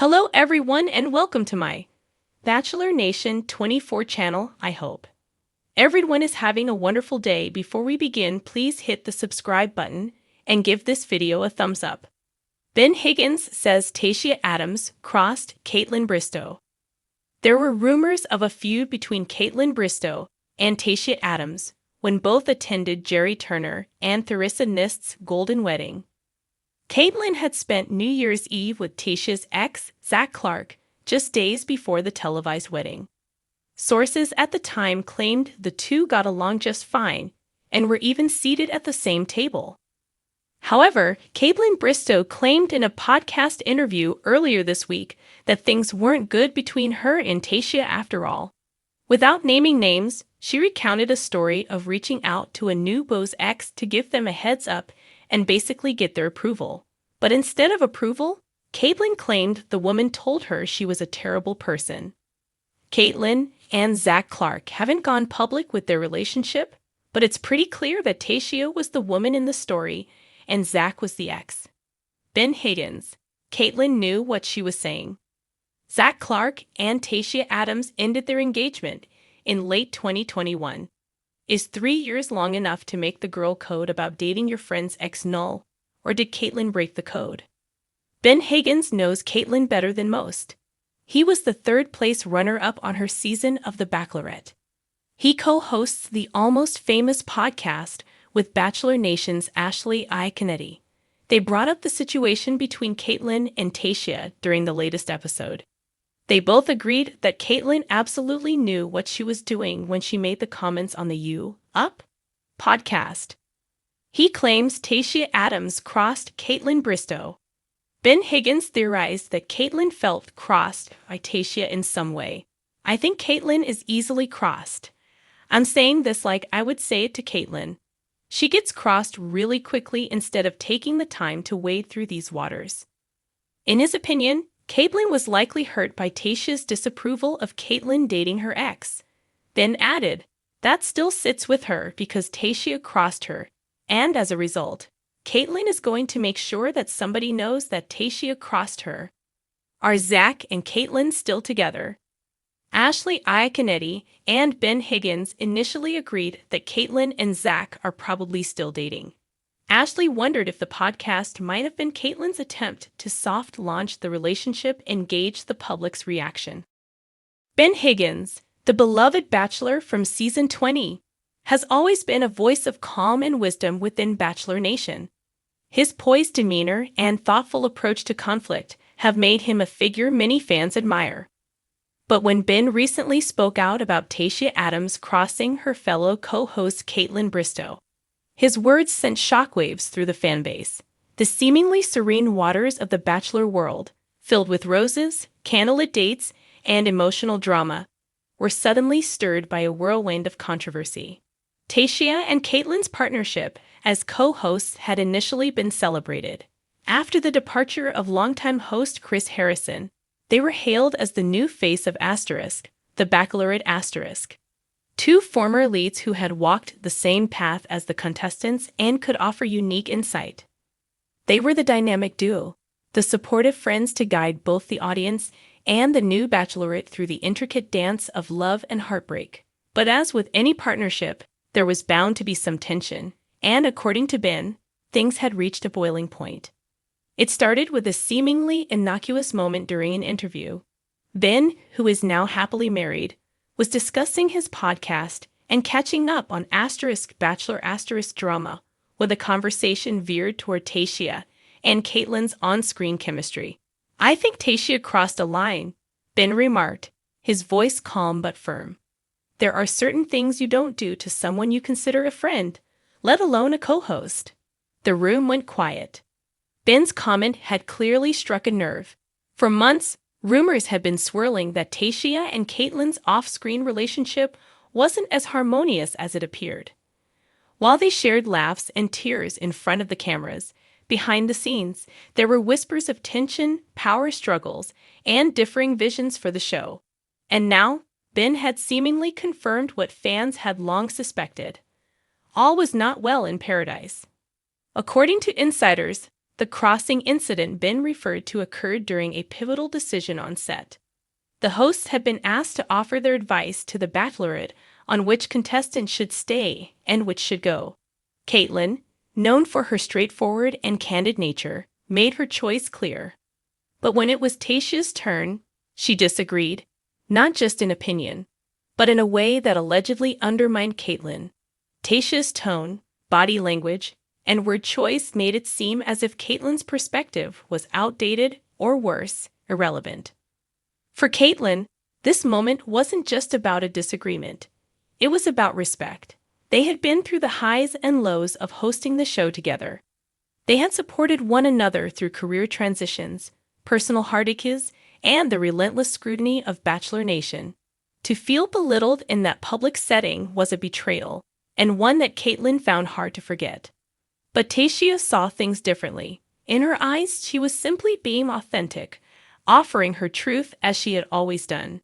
Hello everyone and welcome to my Bachelor Nation 24 channel, I hope. Everyone is having a wonderful day. Before we begin, please hit the subscribe button and give this video a thumbs up. Ben Higgins says Tayshia Adams crossed Kaitlyn Bristowe. There were rumors of a feud between Kaitlyn Bristowe and Tayshia Adams when both attended Jerry Turner and Theresa Nist's golden wedding. Kaitlyn had spent New Year's Eve with Tayshia's ex, Zach Clark, just days before the televised wedding. Sources at the time claimed the two got along just fine and were even seated at the same table. However, Kaitlyn Bristowe claimed in a podcast interview earlier this week that things weren't good between her and Tayshia after all. Without naming names, she recounted a story of reaching out to a new beau's ex to give them a heads up and basically get their approval. But instead of approval, Kaitlyn claimed the woman told her she was a terrible person. Kaitlyn and Zach Clark haven't gone public with their relationship, but it's pretty clear that Tayshia was the woman in the story and Zach was the ex. Ben Higgins. Kaitlyn knew what she was saying. Zach Clark and Tayshia Adams ended their engagement in late 2021. Is 3 years long enough to make the girl code about dating your friend's ex null, or did Kaitlyn break the code? Ben Higgins knows Kaitlyn better than most. He was the third-place runner-up on her season of The Bachelorette. He co-hosts the almost famous podcast with Bachelor Nation's Ashley I. Kennedy. They brought up the situation between Kaitlyn and Tayshia during the latest episode. They both agreed that Kaitlyn absolutely knew what she was doing when she made the comments on the You Up podcast. He claims Tayshia Adams crossed Kaitlyn Bristowe. Ben Higgins theorized that Kaitlyn felt crossed by Tayshia in some way. I think Kaitlyn is easily crossed. I'm saying this like I would say it to Kaitlyn. She gets crossed really quickly instead of taking the time to wade through these waters. In his opinion, Kaitlyn was likely hurt by Tayshia's disapproval of Kaitlyn dating her ex. Ben added, that still sits with her because Tayshia crossed her, and as a result, Kaitlyn is going to make sure that somebody knows that Tayshia crossed her. Are Zach and Kaitlyn still together? Ashley I. Kennedy and Ben Higgins initially agreed that Kaitlyn and Zach are probably still dating. Ashley wondered if the podcast might have been Kaitlyn's attempt to soft launch the relationship and gauge the public's reaction. Ben Higgins, the beloved Bachelor from season 20, has always been a voice of calm and wisdom within Bachelor Nation. His poised demeanor and thoughtful approach to conflict have made him a figure many fans admire. But when Ben recently spoke out about Tayshia Adams crossing her fellow co-host Kaitlyn Bristowe, his words sent shockwaves through the fanbase. The seemingly serene waters of the Bachelor world, filled with roses, candlelit dates, and emotional drama, were suddenly stirred by a whirlwind of controversy. Tayshia and Kaitlyn's partnership as co-hosts had initially been celebrated. After the departure of longtime host Chris Harrison, they were hailed as the new face of The Bachelorette. Two former leads who had walked the same path as the contestants and could offer unique insight. They were the dynamic duo, the supportive friends to guide both the audience and the new Bachelorette through the intricate dance of love and heartbreak. But as with any partnership, there was bound to be some tension, and according to Ben, things had reached a boiling point. It started with a seemingly innocuous moment during an interview. Ben, who is now happily married, was discussing his podcast and catching up on Bachelor drama when the conversation veered toward Tayshia and Kaitlyn's on-screen chemistry. I think Tayshia crossed a line, Ben remarked, his voice calm but firm. There are certain things you don't do to someone you consider a friend, let alone a co-host. The room went quiet. Ben's comment had clearly struck a nerve. For months, rumors had been swirling that Tayshia and Kaitlyn's off-screen relationship wasn't as harmonious as it appeared. While they shared laughs and tears in front of the cameras, behind the scenes, there were whispers of tension, power struggles, and differing visions for the show. And now, Ben had seemingly confirmed what fans had long suspected. All was not well in paradise. According to insiders, The crossing incident Ben referred to occurred during a pivotal decision on set. The hosts had been asked to offer their advice to the Bachelorette on which contestant should stay and which should go. Kaitlyn, known for her straightforward and candid nature, made her choice clear. But when it was Tayshia's turn, she disagreed, not just in opinion, but in a way that allegedly undermined Kaitlyn. Tayshia's tone, body language, and word choice made it seem as if Kaitlyn's perspective was outdated or worse, irrelevant. For Kaitlyn, this moment wasn't just about a disagreement. It was about respect. They had been through the highs and lows of hosting the show together. They had supported one another through career transitions, personal heartaches, and the relentless scrutiny of Bachelor Nation. To feel belittled in that public setting was a betrayal, and one that Kaitlyn found hard to forget. But Tayshia saw things differently. In her eyes, she was simply being authentic, offering her truth as she had always done.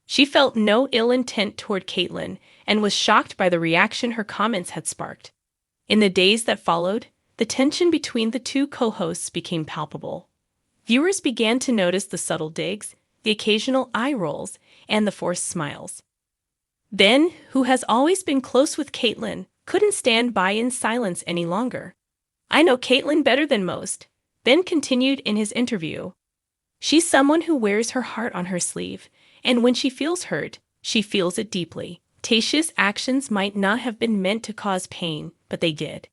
She felt no ill intent toward Kaitlyn and was shocked by the reaction her comments had sparked. In the days that followed, the tension between the two co-hosts became palpable. Viewers began to notice the subtle digs, the occasional eye rolls, and the forced smiles. Ben, who has always been close with Kaitlyn, couldn't stand by in silence any longer. "I know Kaitlyn better than most," Ben continued in his interview. "She's someone who wears her heart on her sleeve, and when she feels hurt, she feels it deeply. Tayshia's actions might not have been meant to cause pain, but they did.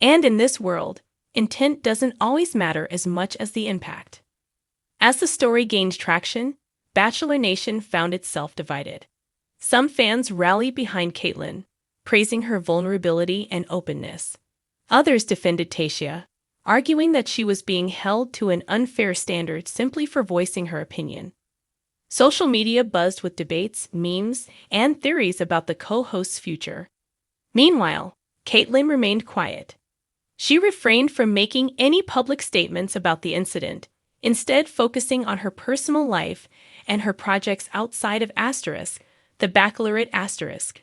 And in this world, intent doesn't always matter as much as the impact." As the story gained traction, Bachelor Nation found itself divided. Some fans rallied behind Kaitlyn, praising her vulnerability and openness. Others defended Tayshia, arguing that she was being held to an unfair standard simply for voicing her opinion. Social media buzzed with debates, memes, and theories about the co-host's future. Meanwhile, Kaitlyn remained quiet. She refrained from making any public statements about the incident, instead focusing on her personal life and her projects outside of the Bachelorette.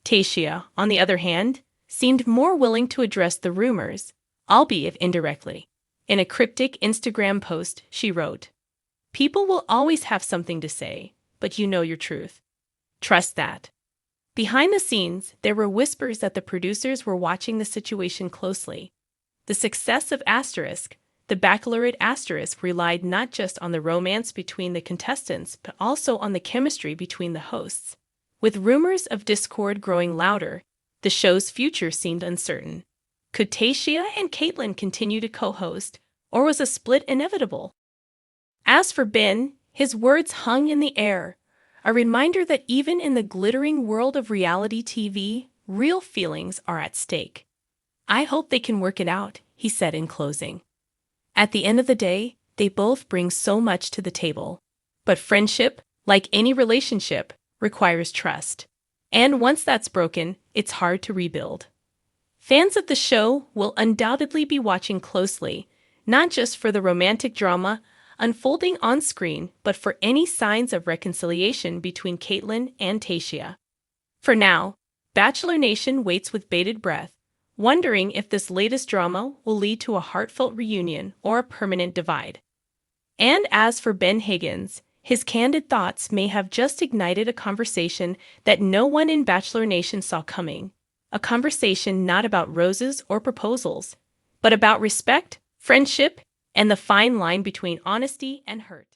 Tayshia, on the other hand, seemed more willing to address the rumors, albeit indirectly. In a cryptic Instagram post, she wrote, "People will always have something to say, but you know your truth. Trust that." Behind the scenes, there were whispers that the producers were watching the situation closely. The success of the Bachelorette relied not just on the romance between the contestants, but also on the chemistry between the hosts. With rumors of discord growing louder, the show's future seemed uncertain. Could Tayshia and Kaitlyn continue to co-host, or was a split inevitable? As for Ben, his words hung in the air, a reminder that even in the glittering world of reality TV, real feelings are at stake. "I hope they can work it out," he said in closing. At the end of the day, they both bring so much to the table. But friendship, like any relationship, requires trust. And once that's broken, it's hard to rebuild. Fans of the show will undoubtedly be watching closely, not just for the romantic drama unfolding on screen, but for any signs of reconciliation between Kaitlyn and Tayshia. For now, Bachelor Nation waits with bated breath, wondering if this latest drama will lead to a heartfelt reunion or a permanent divide. And as for Ben Higgins, his candid thoughts may have just ignited a conversation that no one in Bachelor Nation saw coming. A conversation not about roses or proposals, but about respect, friendship, and the fine line between honesty and hurt.